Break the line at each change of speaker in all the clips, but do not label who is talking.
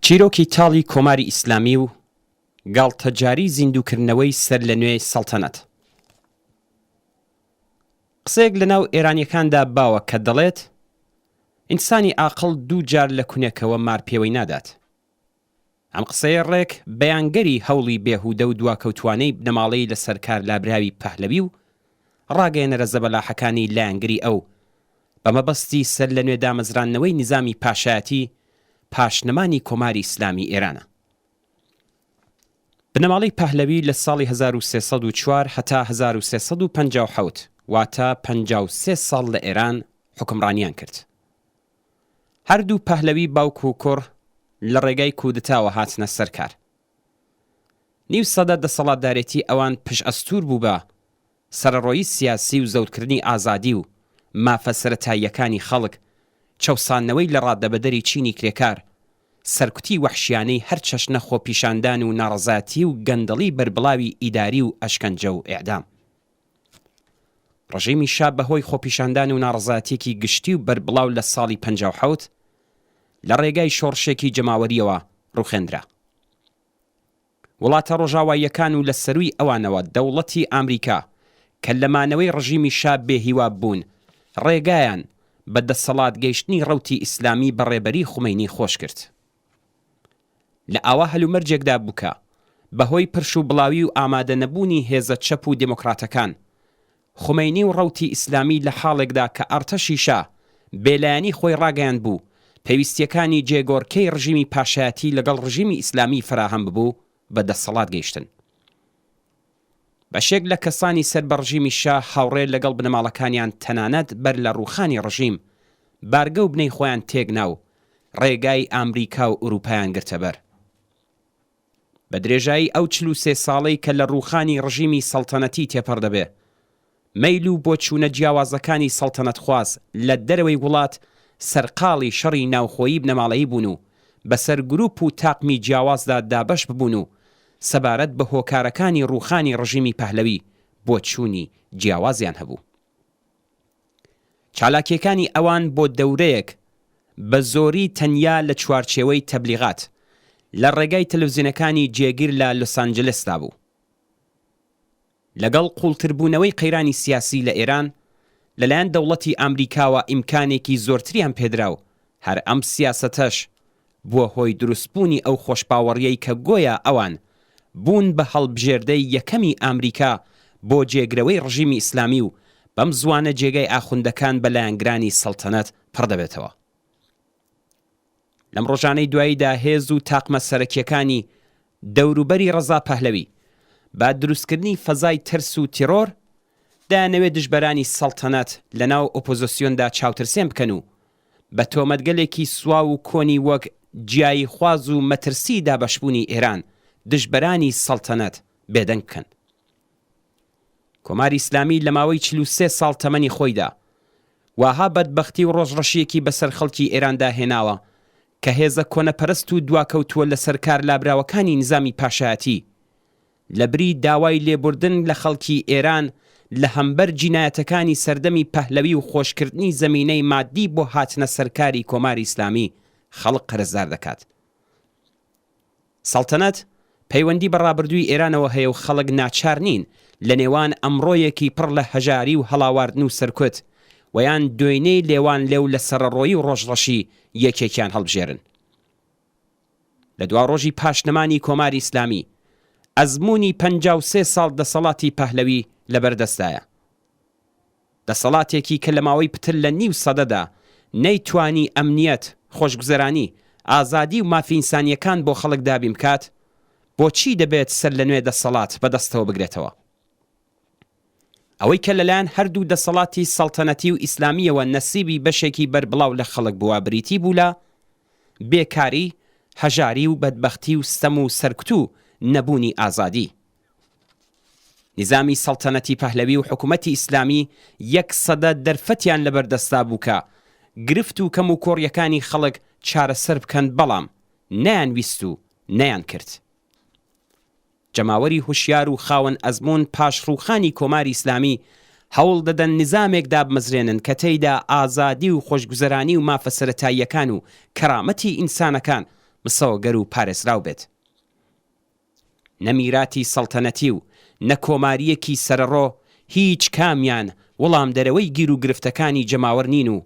چیرۆکی تاڵی کۆماری ئیسلامی و گاڵتەجاری زیندووکردنەوەی سەر لە نوێی سەڵتەنەت. قسەیەک لەناو ئێرانیەکاندا باوە کە دەڵێت ئینسانی عاقڵ دوو جار لە کونێکەوە مارپێوەی نادات. ئەم قسەیە ڕێک بەیانگەری هەوڵی بێهودە و دواکەوتوانەی بنەماڵەی لە سەرکار لابراوی پەهلەوی و ڕاگەیەنەرە زەبەلاحەکانی لایەنگری ئەو بەمەبەستی سەر لە نوێ دامەزرانەوەی نظامی پاشایەتی پاشنەمانی کۆماری ئیسلامی ئێرانە. بنەماڵەی پەهلەوی لە ساڵی 1304 هەتا 1357 واتە 53 ساڵ لە ئێران حکمڕانیان کرد. هەردوو پەهلەوی باوک و کوڕ لە ڕێگای کودتاوە هاتنە سەرکار. نیو سەدە دەسەڵاتدارێتی ئەوان پشت ئەستور بوو بە سەرڕۆیی سیاسی و زەوتکردنی ئازادی و مافە سەرەتاییەکانی خەڵک، چەوسانەوەی لە ڕادەبەدەری چینی کرێکار، سەرکوتی وەحشیانەی هەر چەشنە خۆپیشاندان و ناڕەزاتی و گەندەڵی بەربڵاوی ئیداری و ئەشکەنجە و ئێعدام. ڕژیمی شا بەهۆی خۆپیشاندان و ناڕەزاتیەکی گشتی و بەربڵاو لە ساڵی 57 لە ڕێگای شۆڕشێکی جەماوەریەوە ڕوخێندرا. وڵاتە ڕۆژاواییەکان و لە سەرووی ئەوانەوە دەوڵەتی ئامریکا کە لەمانەوەی ڕژیمی شا بێهیوا بوون ڕێگایان بە دەسەڵات گەیشتنی ڕەوتی ئیسلامی بەڕێبەری خومەینی خۆش کرد. لە ئاوا هەلومەرجێکدا بووکە بەهۆی پرش و بڵاوی و ئامادە نەبوونی هێزە چەپ و دموکراتەکان، خومەینی و ڕەوتی ئیسلامی لە حاڵێکدا کە ئەرتەشی شا بێلایەنی خۆی ڕاگەیاند بوو پێویستیەکانی جێگۆڕکەی ڕژیمی پاشایەتی لەگەڵ ڕژیمی ئیسلامی فراهەم ببوو بە دەسەڵات گەیشتن. بەشێک لە کەسانی سەر بە ڕژیمی شا هاوڕێ لەگەڵ بنەماڵەکانیان تەنانەت بەر لە ڕووخانی ڕژیم بارگە و بنەی خۆیان تێگنا و ڕێگای ئامریکا و ئوروپایان گرتە بەر. بە درێژایی ئەو 43 ساڵەی کە لە ڕووخانی ڕژیمی سەڵتەنەتی تێپەڕ دەبێ، مەیل و بۆ چوونە جیاوازەکانی سەڵتەنەت خواز لە دەرەوەی وڵات سەرقاڵی شەڕی ناوخۆیی بنەماڵەیی بوون و بەسەر گروپ و تاقمی جیاوازدا دابەش ببوون و سەبارەت بە هۆکارەکانی ڕووخانی ڕژیمی پەهلەوی بۆ چوونی جیاوازیان هەبوو. چالاکیەکانی ئەوان بۆ دەورەیەک بە زۆری تەنیا لە چوارچێوەی تەبلیغات لە ڕێگای تەلەڤیزیۆنەکانی جێگیر لە لۆسانجلسدا بوو. لەگەڵ قوڵتربوونەوەی قەیرانی سیاسی لە ئێران لەلایەن دەوڵەتی ئامریکاوە ئیمکانێکی زۆرتریان پێدرا و هەر ئەم سیاسەتەش بووە هۆی دروستبوونی ئەو خۆشباوەڕیەی کە گۆیا ئەوان بوون بە هەڵبژێردەی یەکەمی ئامریکا بۆ جێگرەوەی ڕژیمی ئیسلامی و بەم زوانە جێگەی ئاخوندەکان بەلایەنگرانی سەڵتەنەت پڕ دەبێتەوە. لەم ڕۆژانەی دواییدا هێز و تاقمە سەرەکیەکانی دەوروبەری ڕەزا پەهلەوی با دروستکردنی فەزای ترس و تیرۆر دایانەوێت دژبەرانی سەڵتەنەت لە ناو ئۆپۆزیسیۆندا چاوترسێن بکەن و بە تۆمەتگەلێکی سوا و کۆنی وەک جیایی خواز و مەترسی دابەشبوونی ئێران دژبەرانی سەڵتەنەت بێدەنگ بکەن. کۆماری ئیسلامی لە ماوەی 43 ساڵ تەمەنی خۆیدا واها بەدبەختی و ڕۆژڕەشیەکی بەسەر خەڵکی ئێراندا هێناوە کە هێزە کۆنەپەرست و دواکەوتووە لە سەرکار لابراوەکانی نظامی پاشایەتی لە بری داوای لێبوردن لە خەڵکی ئێران لە هەمبەر جینایەتەکانی سەردەمی پەهلەوی و خۆشکردنی زەمینەی مادی بۆ هاتنە سەرکاری کۆماری ئیسلامی خەڵک قەرزدار دەکات. سەڵتەنەت پەیوەندی بە ڕابردووی ئێرانەوە هەیە و خەڵک ناچار نین لە نێوان ئەمڕۆیەکی پڕ لە هەژاری و هەڵاواردن و سەرکوت ویان دوێنەی لێوان لێو لە سەرڕۆیی و ڕۆژڕەشی یەکێکیان هەڵبژێرن. لە دوا ڕۆژی پاشنەمانی کۆماری ئیسلامی ئەزموونی 53 ساڵ دەسەڵاتی پەهلەوی لەبەردەستایە. دەسەڵاتێکی کە لە ماوەی پتر لە نیو سەدەدا نەیتوانی ئەمنیەت، خۆشگوزەرانی، ئازادی و مافی ئینسانیەکان بۆ خەڵک دابین بکات، بۆچی دەبێت سەر لە نوێ دەسەڵات بەدەستەوە بگرێتەوە؟ ئەوەی کە لەلایەن هەردوو دەسەڵاتی سەڵتەنەتی و ئیسلامیەوە نەسیبی بەشێکی بەربڵاو لە خەڵک بووە بریتی بوو لە بێکاری، هەژاری و بەدبەختی و ستەم و سەرکوت نەبوونی ئازادی. نظامی سەڵتەنەتی پەهلەوی و حکوومەتی ئیسلامی 100 دەرفەتیان لەبەردەستا بووکە گرفت و کەم و کۆڕیەکانی خەڵک چارەسەر بکەن، بەڵام نەیانویست و نەیان کرد. جەماوەری هوشیار و خاوەن ئەزموون پاش ڕووخانی کۆماری ئیسلامی هەوڵ دەدەن نظامێک دابمەزرێنن کە تێیدا ئازادی و خۆشگوزەرانی و مافە سەرەتاییەکان و کەرامەتی ئینسانەکان مسەوەگەر و پارێزراو بێت. نەمیراتی سەڵتەنەتی و نەکۆماریەکی سەرەڕۆ هیچ کامیان وەڵام دەرەوەی گیر و گرفتەکانی جەماوەر نین و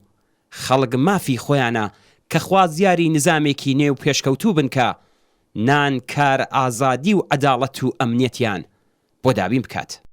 خەڵک مافی خۆیانە کە خوازیاری نظامێکی نێو پێشکەوتوو بنکە نان کار ئازادی و عەداڵەت و ئەمنیەتیان بۆ دابین بکات.